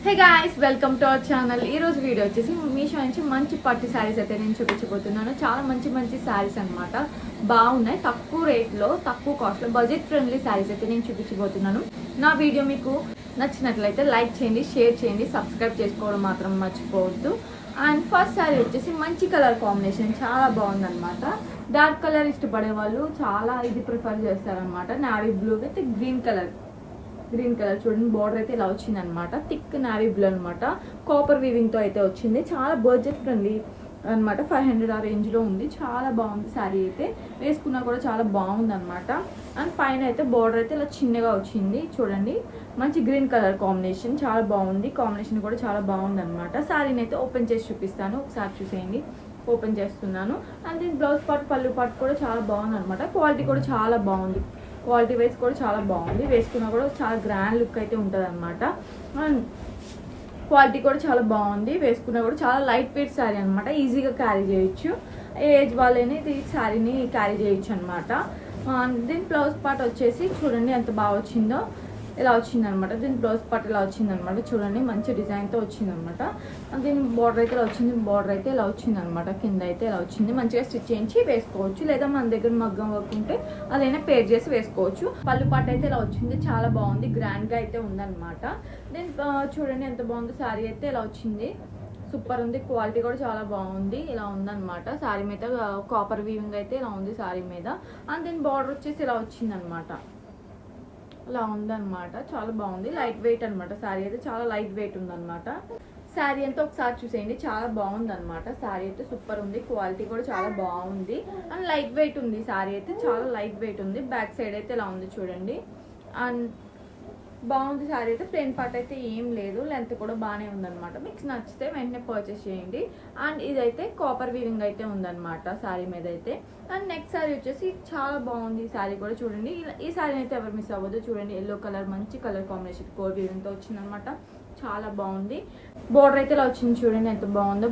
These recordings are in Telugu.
Hey guys, welcome to our channel. ఈ రోజు వీడియో వచ్చేసి మీషో నుంచి మంచి పట్టు శారీస్ అయితే నేను చూపించబోతున్నాను. చాలా మంచి మంచి శారీస్ అనమాట, బాగున్నాయి. తక్కువ రేట్లో, తక్కువ కాస్ట్లో, బడ్జెట్ ఫ్రెండ్లీ శారీస్ అయితే నేను చూపించబోతున్నాను. నా వీడియో మీకు నచ్చినట్లయితే లైక్ చేయండి, షేర్ చేయండి, సబ్స్క్రైబ్ చేసుకోవడం మాత్రం మర్చిపోవద్దు. అండ్ ఫస్ట్ శారీ వచ్చేసి మంచి కలర్ కాంబినేషన్, చాలా బాగుందన్నమాట. డార్క్ కలర్ ఇష్టపడే వాళ్ళు చాలా ఇది ప్రిఫర్ చేస్తారనమాట. Navy blue with green colour చూడండి. బార్డర్ అయితే ఇలా వచ్చింది అనమాట. థిక్ నావీ బ్లూ అనమాట. కాపర్ వీవింగ్ తో అయితే వచ్చింది. చాలా బడ్జెట్ ఫ్రెండ్లీ అనమాట. 500 ఆ రేంజ్ లో ఉంది. చాలా బాగుంది శారీ అయితే, వేసుకున్నా కూడా చాలా బాగుంది అనమాట. అండ్ పైన అయితే బార్డర్ అయితే ఇలా చిన్నగా వచ్చింది చూడండి. మంచి గ్రీన్ కలర్ కాంబినేషన్, చాలా బాగుంది. కాంబినేషన్ కూడా చాలా బాగుంది అనమాట. శారీని అయితే ఓపెన్ చేసి చూపిస్తాను, ఒకసారి చూసేయండి. ఓపెన్ చేస్తున్నాను. అండ్ దీని బ్లౌజ్ పార్ట్, పళ్ళు పార్ట్ కూడా చాలా బాగుంది అనమాట. క్వాలిటీ కూడా చాలా బాగుంది. క్వాలిటీ వైజ్ కూడా చాలా బాగుంది. వేసుకున్నా కూడా చాలా గ్రాండ్ లుక్ అయితే ఉంటుంది అనమాట. అండ్ క్వాలిటీ కూడా చాలా బాగుంది. వేసుకున్నా కూడా చాలా లైట్ వెయిట్ శారీ అనమాట. ఈజీగా క్యారీ చేయొచ్చు. ఏ ఏజ్ వాళ్ళని ఈ శారీని క్యారీ చేయొచ్చు అనమాట. దీని బ్లౌజ్ పార్ట్ వచ్చేసి చూడండి ఎంత బాగా వచ్చిందో. ఇలా వచ్చిందనమాట. దీని బ్లౌజ్ పార్ట్ ఇలా వచ్చిందనమాట. చూడండి మంచి డిజైన్తో వచ్చిందనమాట. దీని బార్డర్ అయితే ఇలా వచ్చింది. బార్డర్ అయితే ఇలా వచ్చిందనమాట. కింద అయితే ఇలా వచ్చింది. మంచిగా స్టిచ్ చేయించి వేసుకోవచ్చు, లేదా మన దగ్గర మగ్గం వర్క్ ఉంటే అదైనా పేర్ చేసి వేసుకోవచ్చు. పళ్ళు పార్ట్ అయితే ఇలా వచ్చింది. చాలా బాగుంది, గ్రాండ్గా అయితే ఉందన్నమాట. దీని చూడండి ఎంత బాగుంది. శారీ అయితే ఇలా వచ్చింది. సూపర్ ఉంది. క్వాలిటీ కూడా చాలా బాగుంది. ఇలా ఉందన్నమాట. శారీ మీద కాపర్ వీవింగ్ అయితే ఇలా ఉంది శారీ మీద. అండ్ దీని బార్డర్ వచ్చేసి ఇలా వచ్చిందనమాట. అలా ఉందన్నమాట. చాలా బాగుంది. లైట్ వెయిట్ అనమాట. శారీ అయితే చాలా లైట్ వెయిట్ ఉందన్నమాట. శారీ అంతా ఒకసారి చూసేయండి. చాలా బాగుంది అనమాట. శారీ అయితే సూపర్ ఉంది. క్వాలిటీ కూడా చాలా బాగుంది. అండ్ లైట్ వెయిట్ ఉంది. శారీ అయితే చాలా లైట్ వెయిట్ ఉంది. బ్యాక్ సైడ్ అయితే ఇలా ఉంది చూడండి. అండ్ బాగుంది. శారీ అయితే ప్లెయిన్ పార్ట్ అయితే ఏం లేదు. లెంత్ కూడా బాగానే ఉందన్నమాట. మీకు నచ్చితే వెంటనే పర్చేస్ చేయండి. అండ్ ఇదైతే కాపర్ వీవింగ్ అయితే ఉందన్నమాట శారీ మీద అయితే. అండ్ నెక్స్ట్ శారీ వచ్చేసి చాలా బాగుంది. ఈ శారీ కూడా చూడండి. ఈ శారీ అయితే ఎవరు మిస్ అవ్వదు. చూడండి ఎల్లో కలర్, మంచి కలర్ కాంబినేషన్ కోర్ వీవింగ్తో వచ్చిందనమాట. చాలా బాగుంది. బోర్డర్ అయితే ఇలా వచ్చింది చూడండి ఎంత బాగుందో.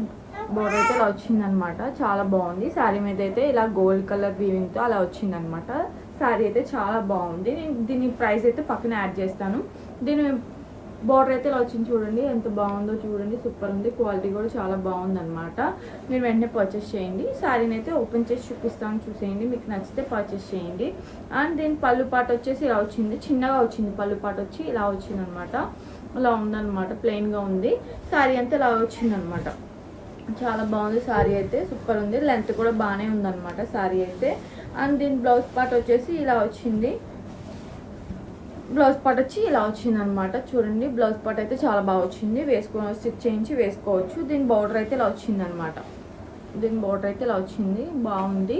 బోర్డర్ అయితే ఇలా వచ్చిందనమాట. చాలా బాగుంది. శారీ మీద అయితే ఇలా గోల్డ్ కలర్ వీవింగ్తో అలా వచ్చిందనమాట. శారీ అయితే చాలా బాగుంది. నేను దీని ప్రైస్ అయితే పక్కన యాడ్ చేస్తాను. దీని బోర్డర్ అయితే ఇలా వచ్చింది చూడండి ఎంత బాగుందో. చూడండి సూపర్ ఉంది. క్వాలిటీ కూడా చాలా బాగుందన్నమాట. మీరు వెంటనే పర్చేస్ చేయండి. శారీని అయితే ఓపెన్ చేసి చూపిస్తాను, చూసేయండి. మీకు నచ్చితే పర్చేస్ చేయండి. అండ్ దీని పళ్ళు పాటు వచ్చేసి ఇలా వచ్చింది. చిన్నగా వచ్చింది పళ్ళు పాటు వచ్చి ఇలా వచ్చింది అనమాట. అలా ఉందన్నమాట. ప్లెయిన్గా ఉంది. శారీ అంతా ఇలా వచ్చిందనమాట. చాలా బాగుంది. శారీ అయితే సూపర్ ఉంది. లెంత్ కూడా బాగానే ఉందన్నమాట శారీ అయితే. అండ్ దీని బ్లౌజ్ పార్ట్ వచ్చేసి ఇలా వచ్చింది. బ్లౌజ్ పార్ట్ వచ్చి ఇలా వచ్చింది అనమాట. చూడండి బ్లౌజ్ పార్ట్ అయితే చాలా బాగా వచ్చింది. స్టిచ్ చేయించి వేసుకోవచ్చు. దీని బార్డర్ అయితే ఇలా వచ్చింది అనమాట. దీని బార్డర్ అయితే ఇలా వచ్చింది, బాగుంది.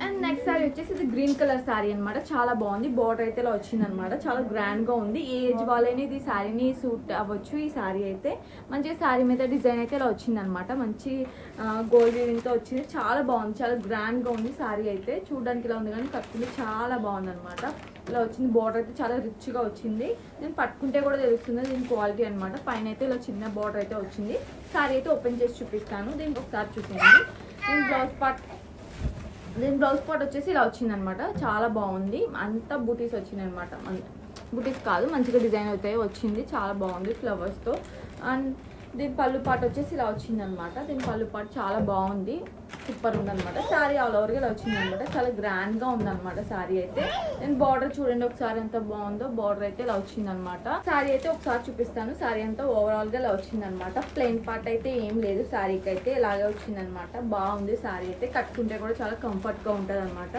అండ్ నెక్స్ట్ శారీ వచ్చేసి ఇది గ్రీన్ కలర్ శారీ అనమాట. చాలా బాగుంది. బార్డర్ అయితే ఇలా వచ్చింది అనమాట. చాలా గ్రాండ్గా ఉంది. ఏ ఏజ్ వాళ్ళని ఇది శారీని సూట్ అవ్వచ్చు. ఈ శారీ అయితే మంచిగా శారీ మీద డిజైన్ అయితే ఇలా వచ్చింది అనమాట. మంచి గోల్డ్ వీవింగ్తో వచ్చింది. చాలా బాగుంది. చాలా గ్రాండ్గా ఉంది శారీ అయితే. చూడడానికి ఇలా ఉంది కానీ కట్టుకుంటే చాలా బాగుంది అనమాట. ఇలా వచ్చింది. బార్డర్ అయితే చాలా రిచ్గా వచ్చింది. నేను పట్టుకుంటే కూడా తెలుస్తుంది దీని క్వాలిటీ అనమాట. పైన అయితే ఇలా చిన్న బార్డర్ అయితే వచ్చింది. శారీ అయితే ఓపెన్ చేసి చూపిస్తాను. దీనికి ఒకసారి చూసేయండి. దీని బ్లౌజ్ పార్ట్ వచ్చేసి ఇలా వచ్చింది అనమాట. చాలా బాగుంది. అంతా బూటీస్ వచ్చినాయి అనమాట. బూటీస్ కాదు, మంచిగా డిజైన్ అయితే వచ్చింది. చాలా బాగుంది ఫ్లవర్స్తో. అండ్ దీని పళ్ళు పార్ట్ వచ్చేసి ఇలా వచ్చింది అనమాట. దీని పళ్ళు పార్ట్ చాలా బాగుంది. సూపర్ ఉందన్నమాట. శారీ ఆల్ ఓవర్గా ఇలా వచ్చింది అనమాట. చాలా గ్రాండ్గా ఉందన్నమాట శారీ అయితే. నేను బార్డర్ చూడండి ఒకసారి ఎంత బాగుందో. బార్డర్ అయితే ఇలా వచ్చిందనమాట. శారీ అయితే ఒకసారి చూపిస్తాను. శారీ అంతా ఓవరాల్గా ఇలా వచ్చిందనమాట. ప్లెయిన్ పార్ట్ అయితే ఏం లేదు. శారీకి అయితే ఇలాగే వచ్చిందనమాట. బాగుంది. శారీ అయితే కట్టుకుంటే కూడా చాలా కంఫర్ట్గా ఉంటుంది అనమాట.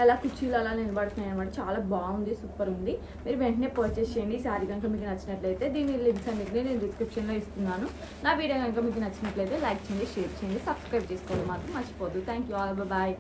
అలా కుర్చీలు అలా నిలబడుతున్నాయి అనమాట. చాలా బాగుంది. సూపర్ ఉంది. మీరు వెంటనే పర్చేస్ చేయండి. ఈ శారీ కనుక మీకు నచ్చినట్లయితే దీని లింక్స్ అన్నిటిని నేను డిస్క్రిప్షన్లో ఇస్తున్నాను. నా వీడియో కనుక మీకు నచ్చినట్లయితే లైక్ చేయండి, షేర్ చేయండి, సబ్స్క్రైబ్ చేసుకోవడం మాత్రం మర్చిపోద్దు. Thank you all. బాయ్.